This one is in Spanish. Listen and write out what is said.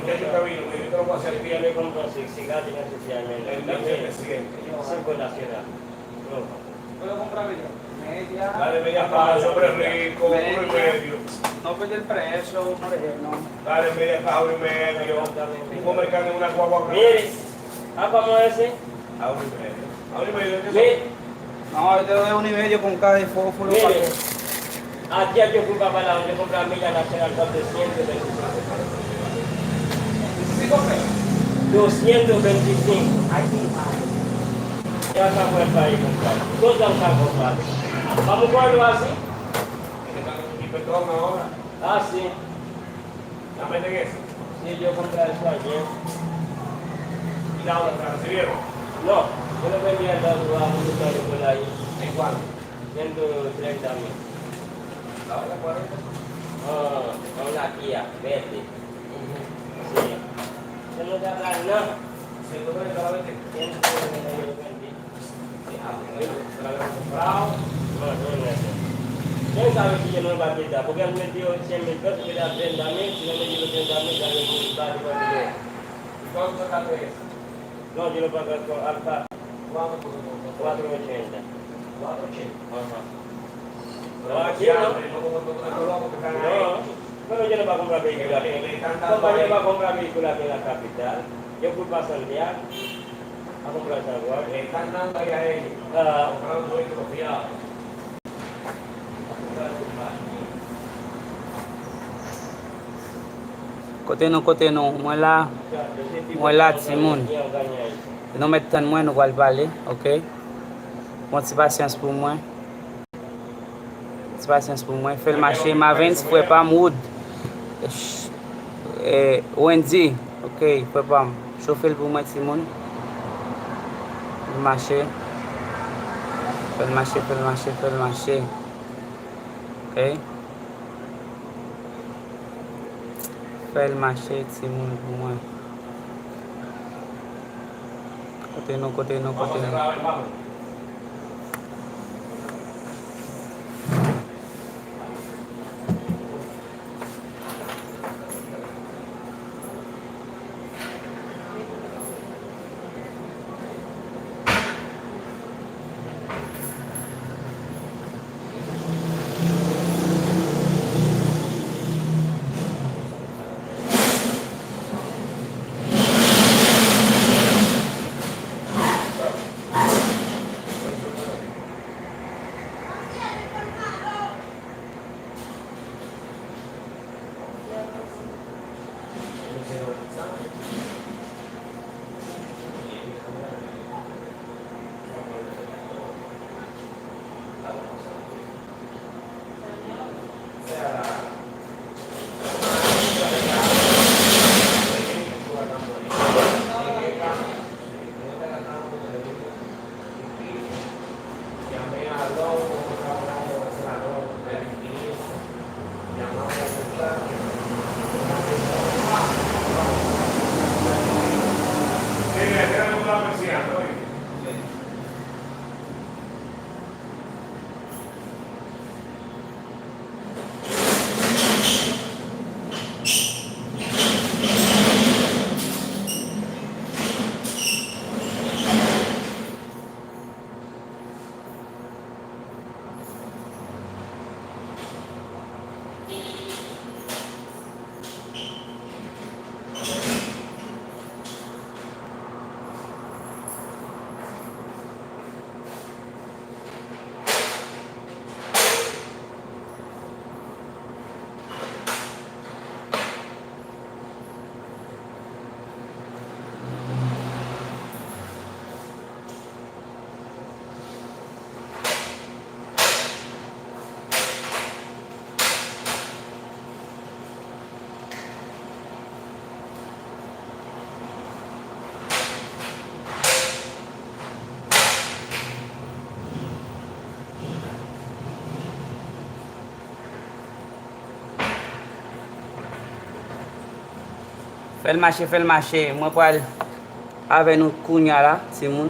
muchacho que vino, que yo te lo voy a hacer. Ya me compró cigarros necesariamente. El día siguiente. Cinco en la ciudad. ¿Puedo comprar video? Media. Dale media caja, sobre rico, 1,5. No perdí el precio, no dejé, no. Dale media caja, 1,5. Un comerciante en una guagua. Mire, ¿cómo ese? A 1,5. A 1,5. Mire, No, yo te doy 1,5 con caja de fósforo. mire. Aquí yo fui para la yo compré a Milla Nacional por 225. ¿5 pesos? 225. Ay, mi madre. Ya está por el país comprar. Todos están a comprar. Vamos a algo así. Y perdón ahora. Ah, sí. Dame en eso. Sí, yo compré eso ayer. Y la otra, ¿la recibieron? No, yo le vendí al lado a un lugar por ahí. ¿En cuánto? 130,000. La otra 40. A una Kia verde. Sí. Se no te habla nada. 130 la vende. 130,000 yo lo vendí. Se la habían comprado. No, no es eso. ¿Quién sabe si yo no lo voy a quitar? Porque él me dio 100,000 pesos, que da 30,000. Si no me dio 30,000, ya me gusta igual que yo. ¿Y cuánto sacaste eso? No, yo lo pago con Alfa ¿Cuánto por eso? 480. 4,80. Ajá. Pero No, aquí ya, no. no como estos locos que están No, ahí. pero yo no voy a comprar vehículos aquí. Compañero va a comprar vehículos aquí en la capital. Yo fui para Santiago a comprar esa guardia. Le están dando ahí a ellos. Ah, Comprando un vehículo fiado. Côté non, moi là, Simon. Non mettre tant moi, nous allons parler, ok? Bon, petit patience pour moi. Petit patience pour moi. Fais le marché, Marvin, faut pas mood. Wendy, ok, faut pas. Chauffer pour moi, Simon. Le marché. Fais le marché, fais le marché, fais le marché. Ok? Fais le marché, Simon, pour moi. Côté non, côté non, Vamos côté a non. cerrar, vamos. Fais le marché, fais le marché. Moi, pour aller avec nous, Kounia là, Simon.